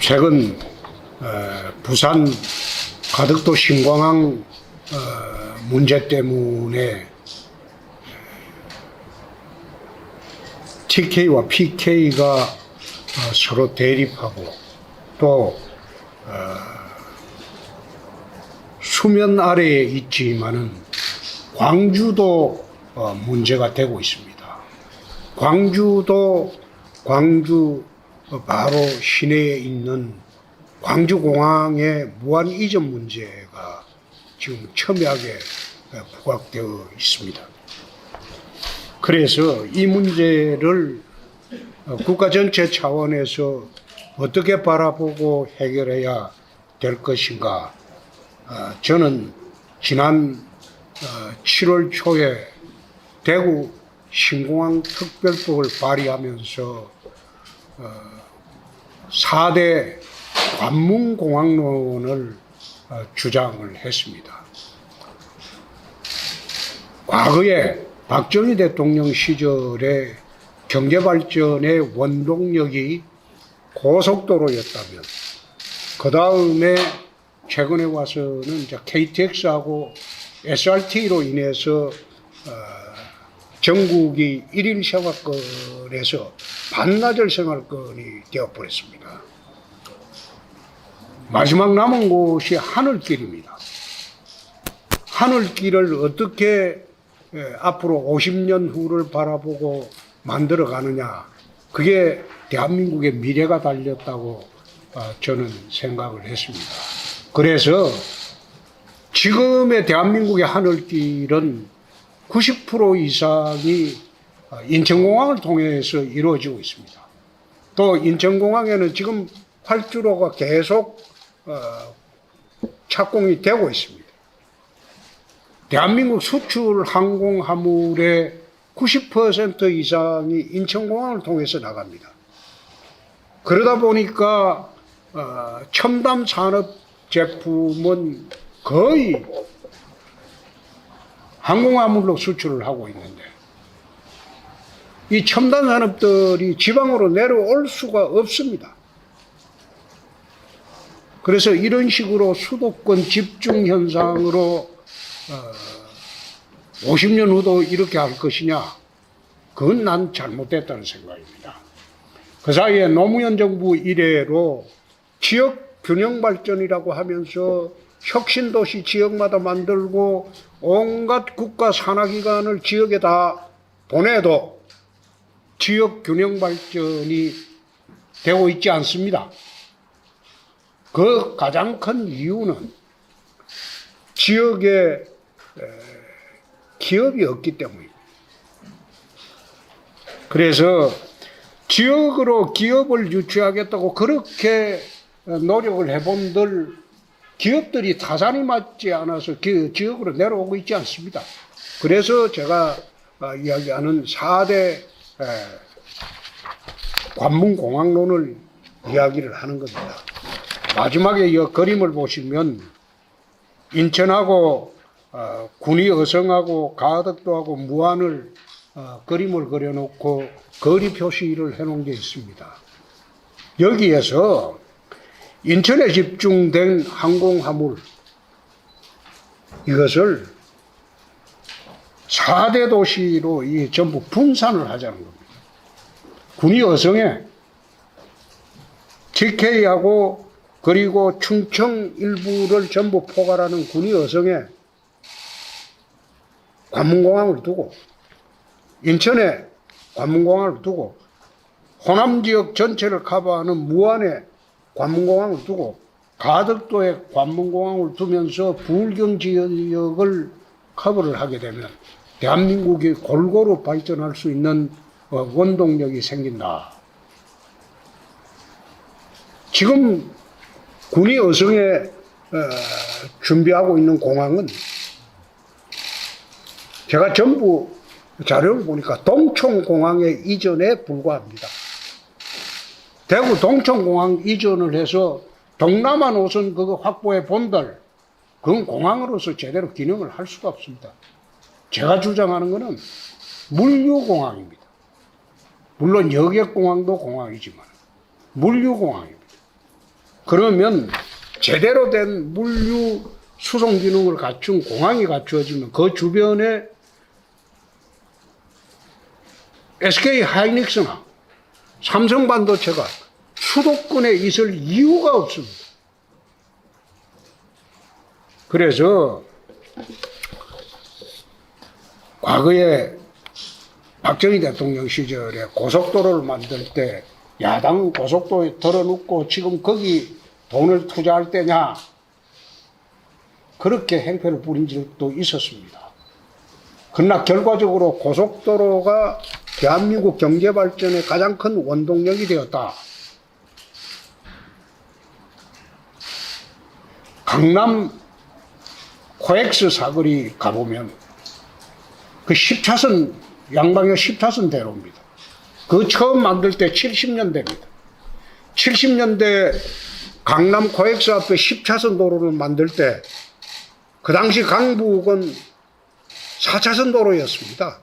최근 부산 가덕도 신공항 문제 때문에 TK와 PK가 서로 대립하고 또 수면 아래에 있지만은 광주도 문제가 되고 있습니다. 광주도 광주 바로 시내에 있는 광주공항의 무한 이전 문제가 지금 첨예하게 부각되어 있습니다. 그래서 이 문제를 국가 전체 차원에서 어떻게 바라보고 해결해야 될 것인가. 저는 지난 7월 초에 대구 신공항 특별법을 발의하면서 4대 관문공항론을 주장을 했습니다. 과거에 박정희 대통령 시절에 경제발전의 원동력이 고속도로였다면 그 다음에 최근에 와서는 이제 KTX하고 SRT로 인해서 전국이 1일 생활권에서 반나절 생활권이 되어버렸습니다. 마지막 남은 곳이 하늘길입니다. 하늘길을 어떻게 앞으로 50년 후를 바라보고 만들어 가느냐, 그게 대한민국의 미래가 달렸다고 저는 생각을 했습니다. 그래서 지금의 대한민국의 하늘길은 90% 이상이 인천공항을 통해서 이루어지고 있습니다. 또 인천공항에는 지금 활주로가 계속 착공이 되고 있습니다. 대한민국 수출 항공화물의 90% 이상이 인천공항을 통해서 나갑니다. 그러다 보니까 첨단 산업 제품은 거의 항공화물로 수출을 하고 있는데 이 첨단 산업들이 지방으로 내려올 수가 없습니다. 그래서 이런 식으로 수도권 집중 현상으로 50년 후도 이렇게 할 것이냐, 그건 난 잘못됐다는 생각입니다. 그 사이에 노무현 정부 이래로 지역 균형 발전이라고 하면서 혁신도시 지역마다 만들고 온갖 국가 산하기관을 지역에 다 보내도 지역 균형 발전이 되고 있지 않습니다. 그 가장 큰 이유는 지역에 기업이 없기 때문입니다. 그래서 지역으로 기업을 유치하겠다고 그렇게 노력을 해본들 기업들이 타산이 맞지 않아서 그 지역으로 내려오고 있지 않습니다. 그래서 제가 이야기하는 4대 관문공항론을 이야기를 하는 겁니다. 마지막에 이 그림을 보시면 인천하고 군위 어성하고 가덕도하고 무안을 그림을 그려놓고 거리 표시를 해놓은 게 있습니다. 여기에서 인천에 집중된 항공화물, 이것을 4대 도시로 전부 분산을 하자는 겁니다. 군위 어성에 TK하고 그리고 충청 일부를 전부 포괄하는 군위 어성에 관문공항을 두고, 인천에 관문공항을 두고, 호남 지역 전체를 커버하는 무안에 관문공항을 두고, 가덕도에 관문공항을 두면서 부울경 지역을 커버를 하게 되면 대한민국이 골고루 발전할 수 있는 원동력이 생긴다. 지금 군위 어성에 준비하고 있는 공항은 제가 전부 자료를 보니까 동청공항의 이전에 불과합니다. 대구 동청공항 이전을 해서 동남아 노선 그거 확보해 본들, 그건 공항으로서 제대로 기능을 할 수가 없습니다. 제가 주장하는 것은 물류공항입니다. 물론 여객공항도 공항이지만 물류공항입니다. 그러면 제대로 된 물류 수송 기능을 갖춘 공항이 갖추어지면 그 주변에 SK 하이닉스나 삼성 반도체가 수도권에 있을 이유가 없습니다. 그래서 과거에 박정희 대통령 시절에 고속도로를 만들 때 야당은 고속도로에 덜어놓고 지금 거기 돈을 투자할 때냐, 그렇게 행패를 부린 적도 있었습니다. 그러나 결과적으로 고속도로가 대한민국 경제 발전의 가장 큰 원동력이 되었다. 강남 코엑스 사거리 가보면 그 10차선, 양방향 10차선 대로입니다. 그 처음 만들 때 70년대입니다. 70년대 강남 코엑스 앞에 10차선 도로를 만들 때 그 당시 강북은 4차선 도로였습니다.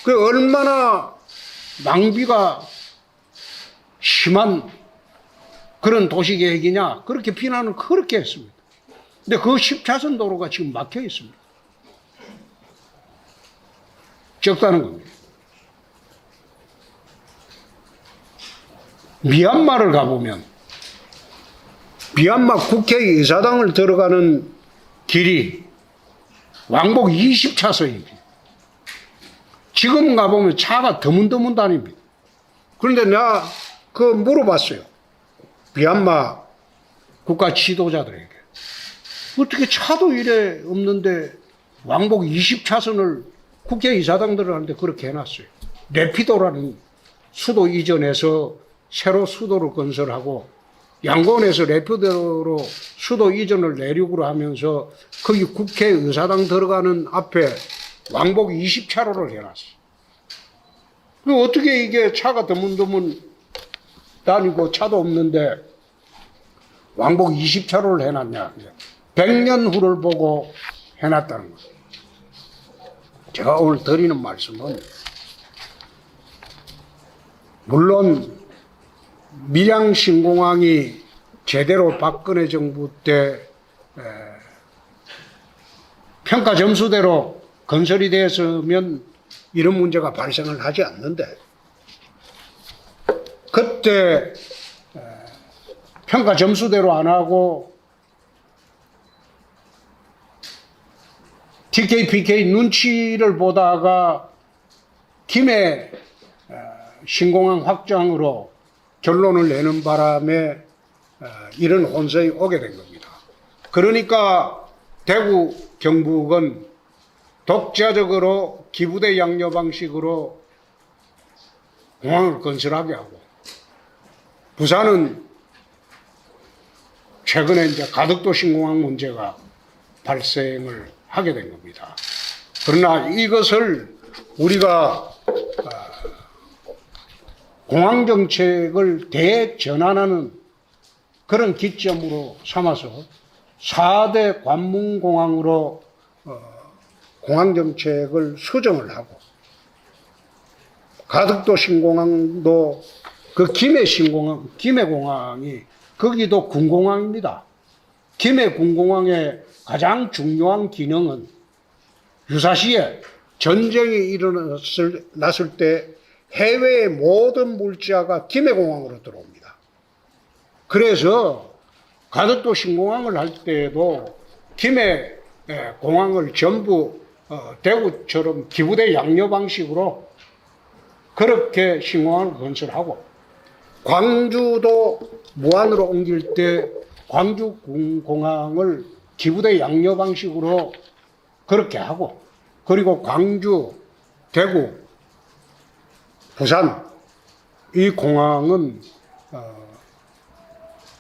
그 얼마나 낭비가 심한 그런 도시계획이냐, 그렇게 비난을 그렇게 했습니다. 근데 그 10차선 도로가 지금 막혀 있습니다. 적다는 겁니다. 미얀마를 가보면 미얀마 국회의사당을 들어가는 길이 왕복 20차선입니다. 지금 가보면 차가 드문드문 다닙니다. 그런데 내가 물어봤어요. 미얀마 국가 지도자들에게. 어떻게 차도 이래 없는데 왕복 20차선을 국회의사당 들어가는데 그렇게 해놨어요. 네피도라는 수도 이전해서 새로 수도를 건설하고 양곤에서 레피도로 수도 이전을 내륙으로 하면서 거기 국회의사당 들어가는 앞에 왕복 20차로를 해놨어요. 어떻게 이게 차가 드문드문 다니고 차도 없는데 왕복 20차로를 해놨냐. 100년 후를 보고 해놨다는 거예요. 제가 오늘 드리는 말씀은 물론 밀양 신공항이 제대로 박근혜 정부 때 평가 점수대로 건설이 되었으면 이런 문제가 발생을 하지 않는데, 그때 평가 점수대로 안 하고 TK, PK 눈치를 보다가 김해 신공항 확장으로 결론을 내는 바람에 이런 혼선이 오게 된 겁니다. 그러니까 대구, 경북은 독자적으로 기부대 양료 방식으로 공항을 건설하게 하고, 부산은 최근에 이제 가덕도 신공항 문제가 발생을 하게 된 겁니다. 그러나 이것을 우리가 공항정책을 대전환하는 그런 기점으로 삼아서 4대 관문공항으로 공항정책을 수정을 하고, 가덕도 신공항도 그 김해 신공항, 김해공항이 거기도 군공항입니다. 김해 군공항의 가장 중요한 기능은 유사시에 전쟁이 일어났을 때 해외의 모든 물자가 김해공항으로 들어옵니다. 그래서 가덕도 신공항을 할 때에도 김해공항을 전부 대구처럼 기부대 양료 방식으로 그렇게 신공항을 건설하고, 광주도 무안으로 옮길 때 광주 공항을 기부대 양료 방식으로 그렇게 하고, 그리고 광주, 대구, 부산 이 공항은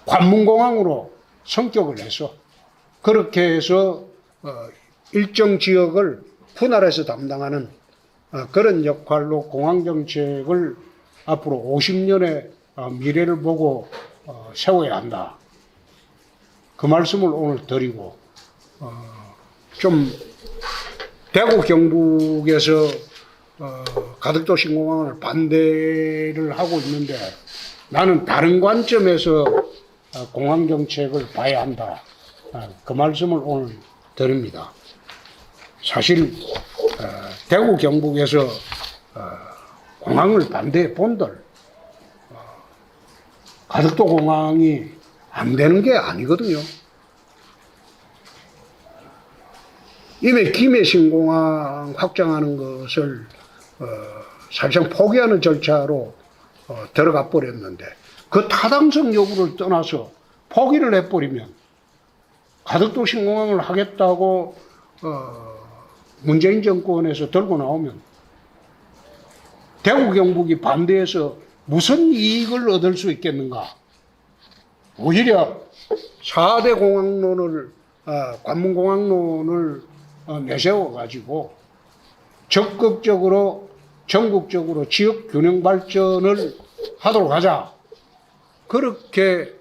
관문공항으로 성격을 해서 그렇게 해서 일정 지역을 분할해서 담당하는 그런 역할로 공항정책을 앞으로 50년의 미래를 보고 세워야 한다. 그 말씀을 오늘 드리고, 좀 대구 경북에서 가덕도 신공항을 반대를 하고 있는데, 나는 다른 관점에서 공항정책을 봐야 한다. 그 말씀을 오늘 드립니다. 사실 대구 경북에서 공항을 반대해 본들 가덕도 공항이 안 되는 게 아니거든요. 이미 김해신공항 확장하는 것을 사실상 포기하는 절차로 들어가 버렸는데 그 타당성 여부를 떠나서 포기를 해버리면 가덕도 신공항을 하겠다고 문재인 정권에서 들고 나오면 대구 경북이 반대해서 무슨 이익을 얻을 수 있겠는가. 오히려 4대 공항론을 관문공항론을 내세워 가지고 적극적으로 전국적으로 지역 균형 발전을 하도록 하자. 그렇게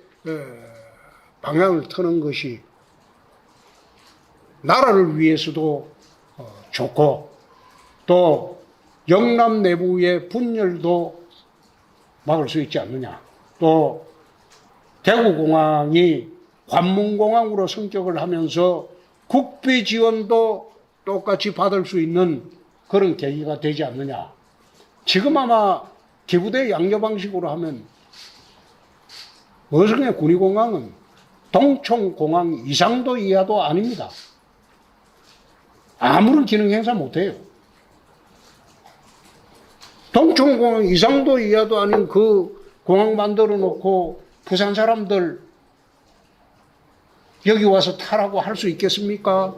방향을 트는 것이 나라를 위해서도 좋고 또 영남 내부의 분열도 막을 수 있지 않느냐. 또 대구공항이 관문공항으로 성격을 하면서 국비 지원도 똑같이 받을 수 있는 그런 계기가 되지 않느냐. 지금 아마 기부대 양조 방식으로 하면 어성의 군위공항은 동청공항 이상도 이하도 아닙니다. 아무런 기능 행사 못해요. 동청공항 이상도 이하도 아닌 그 공항 만들어 놓고 부산 사람들 여기 와서 타라고 할 수 있겠습니까?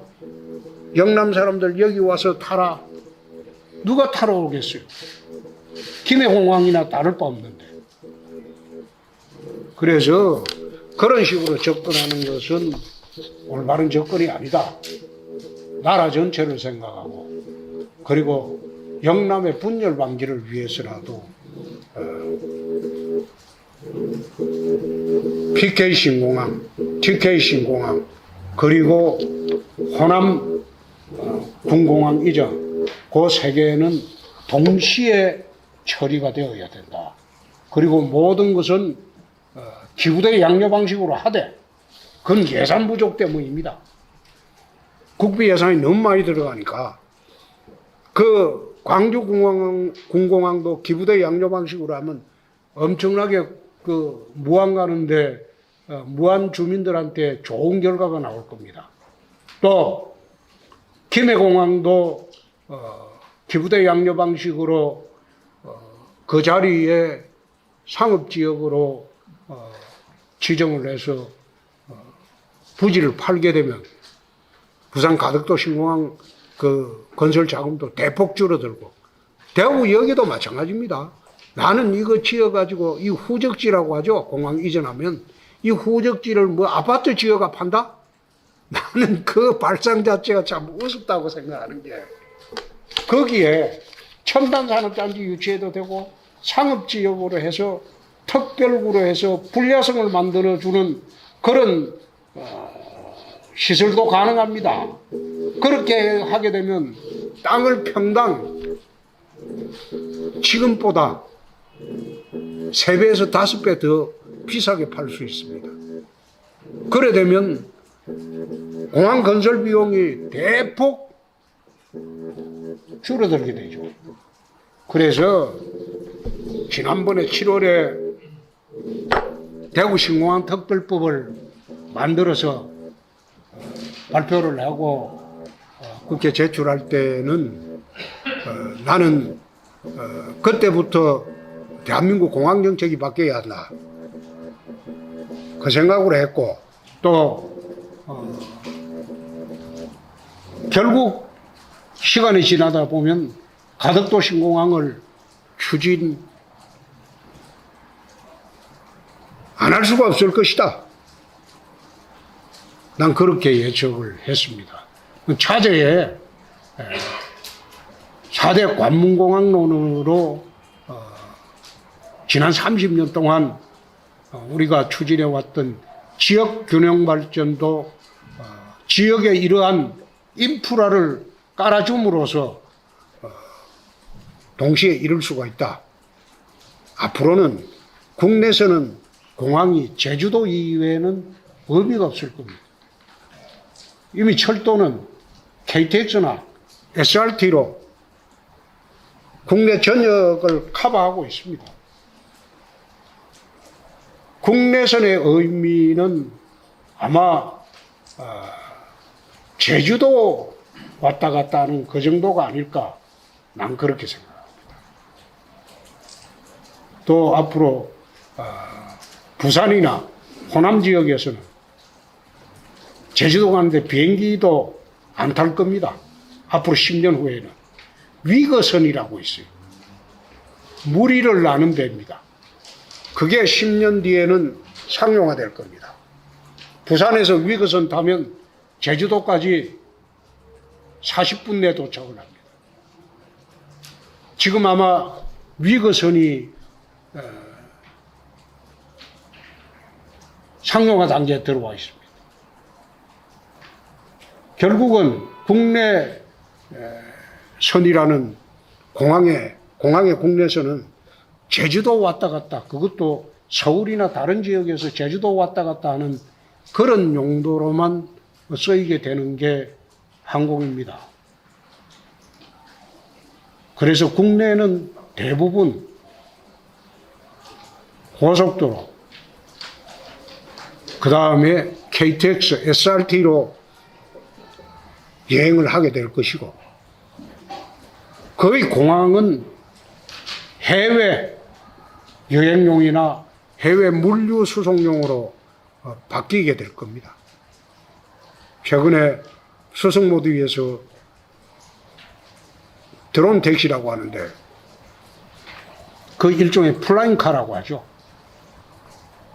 영남 사람들 여기 와서 타라. 누가 타러 오겠어요? 김해공항이나 다를 바 없는데. 그래서 그런 식으로 접근하는 것은 올바른 접근이 아니다. 나라 전체를 생각하고 그리고 영남의 분열 방지를 위해서라도 PK 신공항, TK 신공항 그리고 호남 군공항 이전 그 세 개는 동시에 처리가 되어야 된다. 그리고 모든 것은 기부대 양료 방식으로 하되 그건 예산 부족 때문입니다. 국비 예산이 너무 많이 들어가니까 그 광주 군공항도 기부대 양료 방식으로 하면 엄청나게 그 무안 가는데 무안 주민들한테 좋은 결과가 나올 겁니다. 또 김해공항도 기부대 양료 방식으로 그 자리에 상업지역으로 지정을 해서 부지를 팔게 되면 부산 가덕도 신공항 그 건설 자금도 대폭 줄어들고 대구 여기도 마찬가지입니다. 나는 이거 지어가지고 이 후적지라고 하죠. 공항 이전하면 이 후적지를 뭐 아파트 지어가 판다? 나는 그 발상 자체가 참 우습다고 생각하는 게 거기에 첨단산업단지 유치해도 되고 상업지역으로 해서 특별구로 해서 불야성을 만들어주는 그런 시설도 가능합니다. 그렇게 하게 되면 땅을 평당 지금보다 3배에서 5배 더 비싸게 팔 수 있습니다. 그래 되면 공항 건설 비용이 대폭 줄어들게 되죠. 그래서 지난번에 7월에 대구 신공항 특별법을 만들어서 발표를 하고 국회 제출할 때는 나는 그때부터 대한민국 공항 정책이 바뀌어야 한다. 그 생각으로 했고 또 결국 시간이 지나다 보면 가덕도 신공항을 추진 안 할 수가 없을 것이다. 난 그렇게 예측을 했습니다. 차제에 4대 관문공항론으로 지난 30년 동안 우리가 추진해왔던 지역 균형 발전도 지역에 이러한 인프라를 깔아줌으로써 동시에 이룰 수가 있다. 앞으로는 국내에서는 공항이 제주도 이외에는 의미가 없을 겁니다. 이미 철도는 KTX나 SRT로 국내 전역을 커버하고 있습니다. 국내선의 의미는 아마 제주도 왔다 갔다 하는 그 정도가 아닐까, 난 그렇게 생각합니다. 또 앞으로 부산이나 호남 지역에서는 제주도 가는데 비행기도 안 탈 겁니다. 앞으로 10년 후에는 위거선이라고 있어요. 무리를 나는 배입니다. 그게 10년 뒤에는 상용화될 겁니다. 부산에서 위거선 타면 제주도까지 40분 내에 도착을 합니다. 지금 아마 위거선이 상용화 단계에 들어와 있습니다. 결국은 국내 선이라는 공항의 국내선은 제주도 왔다 갔다, 그것도 서울이나 다른 지역에서 제주도 왔다 갔다 하는 그런 용도로만 쓰이게 되는 게 항공입니다. 그래서 국내는 대부분 고속도로, 그 다음에 KTX, SRT로 여행을 하게 될 것이고, 거의 공항은 해외 여행용이나 해외 물류 수송용으로 바뀌게 될 겁니다. 최근에 수성모두에서 드론 택시라고 하는데, 그 일종의 플라잉카라고 하죠.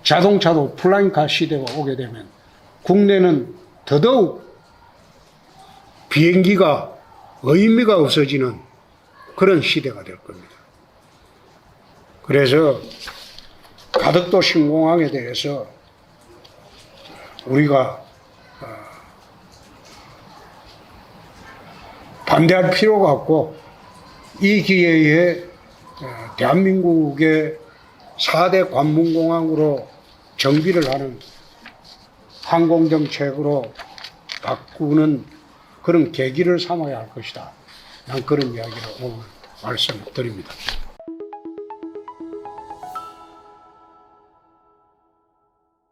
자동차도 플라잉카 시대가 오게 되면 국내는 더더욱 비행기가 의미가 없어지는 그런 시대가 될 겁니다. 그래서 가덕도 신공항에 대해서 우리가 반대할 필요가 없고, 이 기회에 대한민국의 4대 관문공항으로 정비를 하는 항공정책으로 바꾸는 그런 계기를 삼아야 할 것이다. 난 그런 이야기를 오늘 말씀드립니다.